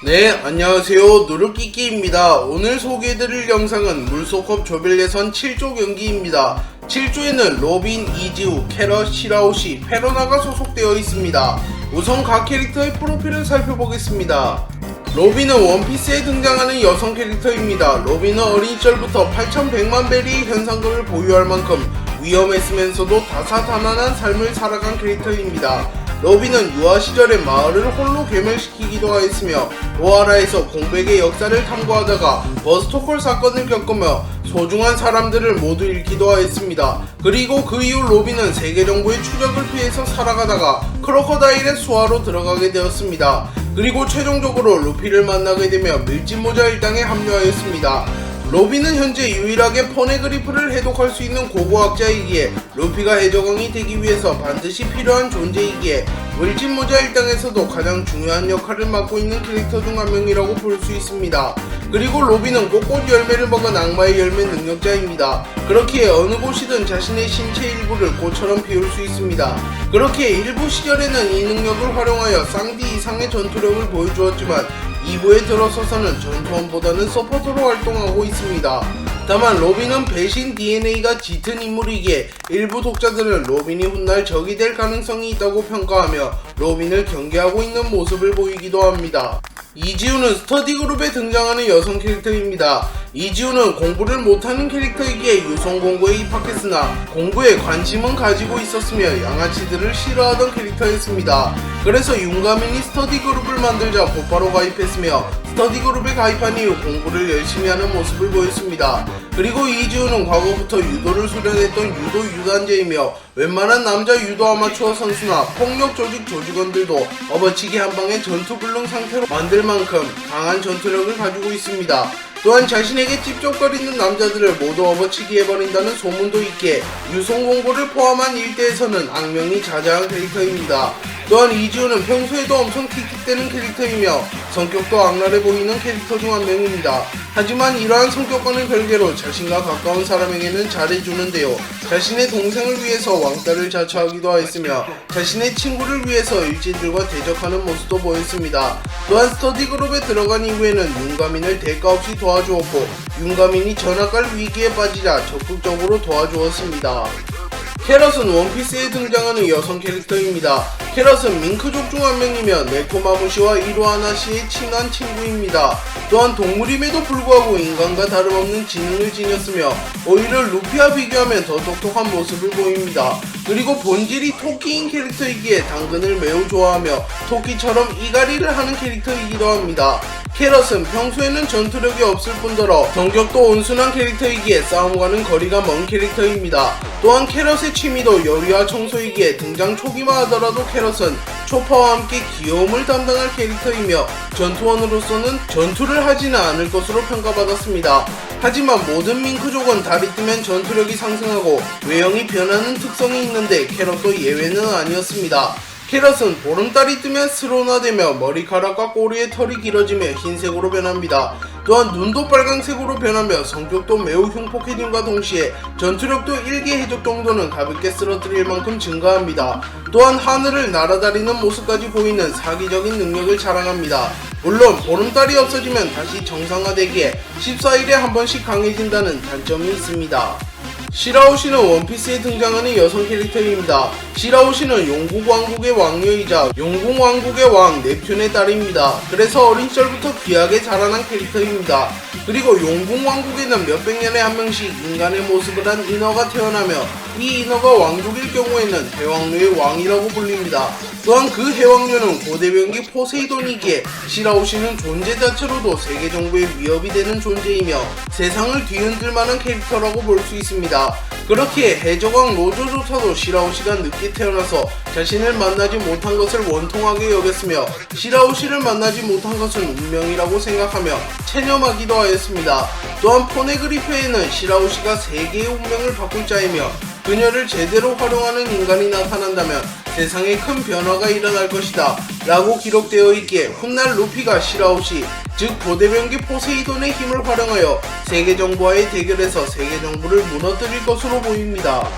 네, 안녕하세요. 누르끼끼입니다. 오늘 소개해드릴 영상은 물소컵 조별 예선 7조 경기입니다. 7조에는 로빈, 이지우, 캐럿, 시라오시, 페로나가 소속되어 있습니다. 우선 각 캐릭터의 프로필을 살펴보겠습니다. 로빈은 원피스에 등장하는 여성 캐릭터입니다. 로빈은 어린 시절부터 8100만 베리의 현상금을 보유할 만큼 위험했으면서도 다사다난한 삶을 살아간 캐릭터입니다. 로빈은 유아 시절에 마을을 홀로 괴멸시키기도 하였으며 오하라에서 공백의 역사를 탐구하다가 버스토컬 사건을 겪으며 소중한 사람들을 모두 잃기도 하였습니다. 그리고 그 이후 로빈은 세계 정부의 추적을 피해서 살아가다가 크로커다일의 수하로 들어가게 되었습니다. 그리고 최종적으로 루피를 만나게 되며 밀짚모자 일당에 합류하였습니다. 로빈은 현재 유일하게 포네그리프를 해독할 수 있는 고고학자이기에 루피가 해적왕이 되기 위해서 반드시 필요한 존재이기에 물집모자 일당에서도 가장 중요한 역할을 맡고 있는 캐릭터 중 한 명이라고 볼 수 있습니다. 그리고 로빈은 꽃꽃 열매를 먹은 악마의 열매 능력자입니다. 그렇기에 어느 곳이든 자신의 신체 일부를 꽃처럼 피울 수 있습니다. 그렇기에 일부 시절에는 이 능력을 활용하여 쌍디 이상의 전투력을 보여주었지만 2부에 들어서서는 전투원보다는 서포터로 활동하고 있습니다. 다만 로빈은 배신 DNA가 짙은 인물이기에 일부 독자들은 로빈이 훗날 적이 될 가능성이 있다고 평가하며 로빈을 경계하고 있는 모습을 보이기도 합니다. 이지우는 스터디 그룹에 등장하는 여성 캐릭터입니다. 이지우는 공부를 못하는 캐릭터이기에 유성 공고에 입학했으나 공부에 관심은 가지고 있었으며 양아치들을 싫어하던 캐릭터였습니다. 그래서 윤가민이 스터디 그룹을 만들자 곧바로 가입했으며 스터디 그룹에 가입한 이후 공부를 열심히 하는 모습을 보였습니다. 그리고 이지우는 과거부터 유도를 수련했던 유도 유단자이며 웬만한 남자 유도 아마추어 선수나 폭력 조직 조직원들도 업어치기 한 방에 전투 불능 상태로 만들 만큼 강한 전투력을 가지고 있습니다. 또한 자신에게 찝쩍거리는 남자들을 모두 업어치기 해버린다는 소문도 있기에 유성공고를 포함한 일대에서는 악명이 자자한 캐릭터입니다. 또한 이지우는 평소에도 엄청 틱틱대는 캐릭터이며 성격도 악랄해 보이는 캐릭터 중 한 명입니다. 하지만 이러한 성격과는 별개로 자신과 가까운 사람에게는 잘해주는데요. 자신의 동생을 위해서 왕따를 자처하기도 하였으며 자신의 친구를 위해서 일진들과 대적하는 모습도 보였습니다. 또한 스터디 그룹에 들어간 이후에는 윤가민을 대가 없이 도와주었고 윤가민이 전학갈 위기에 빠지자 적극적으로 도와주었습니다. 캐럿은 원피스에 등장하는 여성 캐릭터입니다. 캐럿은 밍크족 중 한 명이며 네코마무시와 이로하나시의 친한 친구입니다. 또한 동물임에도 불구하고 인간과 다름없는 지능을 지녔으며 오히려 루피와 비교하면 더 똑똑한 모습을 보입니다. 그리고 본질이 토끼인 캐릭터이기에 당근을 매우 좋아하며 토끼처럼 이갈이를 하는 캐릭터이기도 합니다. 캐럿은 평소에는 전투력이 없을 뿐더러 성격도 온순한 캐릭터이기에 싸움과는 거리가 먼 캐릭터입니다. 또한 캐럿의 취미도 요리와 청소이기에 등장 초기만 하더라도 캐럿은 초파와 함께 귀여움을 담당할 캐릭터이며 전투원으로서는 전투를 하지는 않을 것으로 평가받았습니다. 하지만 모든 밍크족은 달이 뜨면 전투력이 상승하고 외형이 변하는 특성이 있는데 캐럿도 예외는 아니었습니다. 캐럿은 보름달이 뜨면 스론화되며 머리카락과 꼬리의 털이 길어지며 흰색으로 변합니다. 또한 눈도 빨강색으로 변하며 성격도 매우 흉폭해짐과 동시에 전투력도 1기 해적 정도는 가볍게 쓰러뜨릴 만큼 증가합니다. 또한 하늘을 날아다니는 모습까지 보이는 사기적인 능력을 자랑합니다. 물론 보름달이 없어지면 다시 정상화되기에 14일에 한 번씩 강해진다는 단점이 있습니다. 시라오시는 원피스에 등장하는 여성 캐릭터입니다. 시라오시는 용국왕국의 왕녀이자 용궁왕국의 왕 넵튠의 딸입니다. 그래서 어린 시절부터 귀하게 자라난 캐릭터입니다. 그리고 용궁왕국에는 몇백 년에 한 명씩 인간의 모습을 한 인어가 태어나며 이 인어가 왕족일 경우에는 해왕류의 왕이라고 불립니다. 또한 그 해왕류는 고대병기 포세이돈이기에 시라오시는 존재 자체로도 세계 정부의 위협이 되는 존재이며 세상을 뒤흔들 만한 캐릭터라고 볼 수 있습니다. 그렇기에 해적왕 로조조차도 시라오시가 늦게 태어나서 자신을 만나지 못한 것을 원통하게 여겼으며 시라오시를 만나지 못한 것은 운명이라고 생각하며 체념하기도 하였습니다. 또한 포네그리프에는 시라오시가 세계의 운명을 바꿀 자이며 그녀를 제대로 활용하는 인간이 나타난다면 세상에 큰 변화가 일어날 것이다 라고 기록되어 있기에 훗날 루피가 시라오시 즉 고대병기 포세이돈의 힘을 활용하여 세계정부와의 대결에서 세계정부를 무너뜨릴 것으로 보입니다.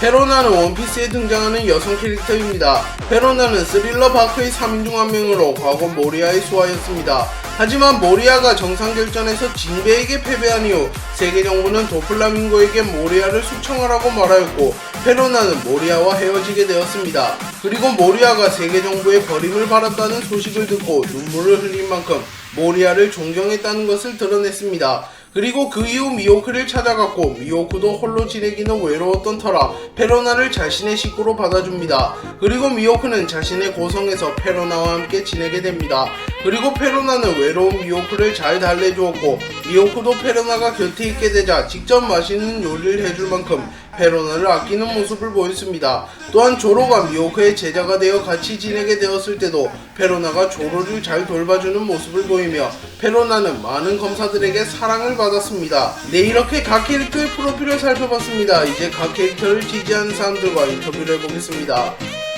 페로나는 원피스에 등장하는 여성 캐릭터입니다. 페로나는 스릴러 바크의 3인 중 한 명으로 과거 모리아의 수하였습니다. 하지만 모리아가 정상결전에서 진베에게 패배한 이후 세계 정부는 도플라밍고에게 모리아를 숙청하라고 말하였고 페로나는 모리아와 헤어지게 되었습니다. 그리고 모리아가 세계 정부의 버림을 받았다는 소식을 듣고 눈물을 흘린 만큼 모리아를 존경했다는 것을 드러냈습니다. 그리고 그 이후 미호크를 찾아갔고 미호크도 홀로 지내기는 외로웠던 터라 페로나를 자신의 식구로 받아줍니다. 그리고 미호크는 자신의 고성에서 페로나와 함께 지내게 됩니다. 그리고 페로나는 외로운 미호크를 잘 달래주었고 미호크도 페로나가 곁에 있게 되자 직접 맛있는 요리를 해줄 만큼 페로나를 아끼는 모습을 보였습니다. 또한 조로가 미호크의 제자가 되어 같이 지내게 되었을 때도 페로나가 조로를 잘 돌봐주는 모습을 보이며 페로나는 많은 검사들에게 사랑을 받았습니다. 네, 이렇게 각 캐릭터의 프로필을 살펴봤습니다. 이제 각 캐릭터를 지지하는 사람들과 인터뷰를 해보겠습니다.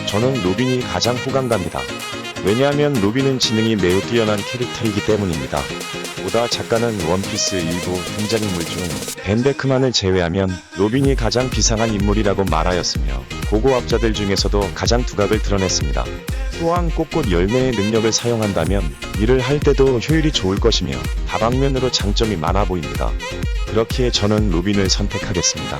저는 로빈이 가장 호감 갑니다. 왜냐하면 로빈은 지능이 매우 뛰어난 캐릭터이기 때문입니다. 오다 작가는 원피스 일부 등장인물 중 벤 베크만을 제외하면 로빈이 가장 비상한 인물이라고 말하였으며 고고학자들 중에서도 가장 두각을 드러냈습니다. 또한 꽃꽃 열매의 능력을 사용한다면 일을 할 때도 효율이 좋을 것이며 다방면으로 장점이 많아 보입니다. 그렇기에 저는 로빈을 선택하겠습니다.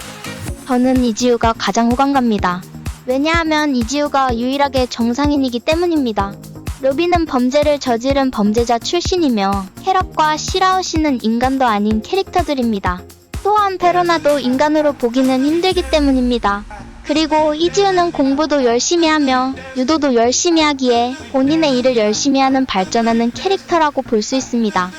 저는 이지우가 가장 호감 갑니다. 왜냐하면 이지우가 유일하게 정상인이기 때문입니다. 로빈은 범죄를 저지른 범죄자 출신이며 캐럿과 시라오시는 인간도 아닌 캐릭터들입니다. 또한 페로나도 인간으로 보기는 힘들기 때문입니다. 그리고 이지우는 공부도 열심히 하며 유도도 열심히 하기에 본인의 일을 열심히 하는 발전하는 캐릭터라고 볼 수 있습니다.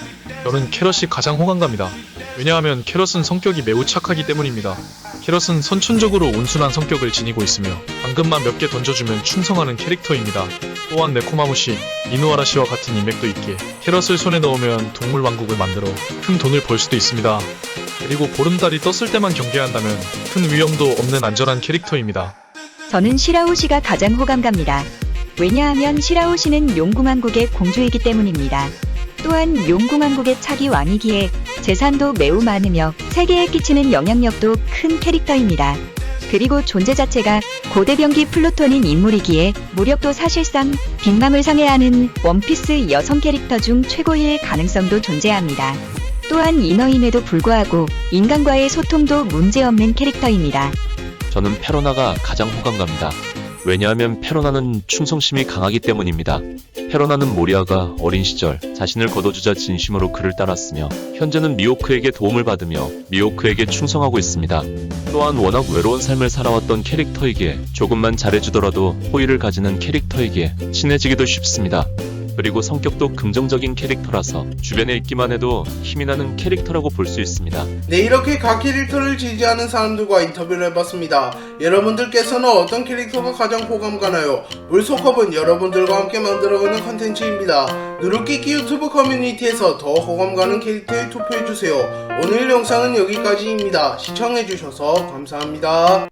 저는 캐럿이 가장 호감 갑니다. 왜냐하면 캐럿은 성격이 매우 착하기 때문입니다. 캐럿은 선천적으로 온순한 성격을 지니고 있으며 당근만 몇 개 던져주면 충성하는 캐릭터입니다. 또한 네코마무시, 이누아라시와 같은 인맥도 있기에 캐럿을 손에 넣으면 동물 왕국을 만들어 큰 돈을 벌 수도 있습니다. 그리고 보름달이 떴을 때만 경계한다면 큰 위험도 없는 안전한 캐릭터입니다. 저는 시라오시가 가장 호감 갑니다. 왜냐하면 시라오시는 용궁왕국의 공주이기 때문입니다. 또한 용궁왕국의 차기 왕이기에 재산도 매우 많으며 세계에 끼치는 영향력도 큰 캐릭터입니다. 그리고 존재 자체가 고대병기 플루톤인 인물이기에 무력도 사실상 빅맘을 상회하는 원피스 여성 캐릭터 중 최고일 가능성도 존재합니다. 또한 인어임에도 불구하고 인간과의 소통도 문제없는 캐릭터입니다. 저는 페로나가 가장 호감 갑니다. 왜냐하면 페로나는 충성심이 강하기 때문입니다. 페로나는 모리아가 어린 시절 자신을 거둬주자 진심으로 그를 따랐으며 현재는 미호크에게 도움을 받으며 미호크에게 충성하고 있습니다. 또한 워낙 외로운 삶을 살아왔던 캐릭터이기에 조금만 잘해주더라도 호의를 가지는 캐릭터이기에 친해지기도 쉽습니다. 그리고 성격도 긍정적인 캐릭터라서 주변에 있기만 해도 힘이 나는 캐릭터라고 볼 수 있습니다. 네, 이렇게 각 캐릭터를 지지하는 사람들과 인터뷰를 해봤습니다. 여러분들께서는 어떤 캐릭터가 가장 호감 가나요? 물소컵은 여러분들과 함께 만들어가는 컨텐츠입니다. 누르끼끼 유튜브 커뮤니티에서 더 호감 가는 캐릭터에 투표해주세요. 오늘 영상은 여기까지입니다. 시청해주셔서 감사합니다.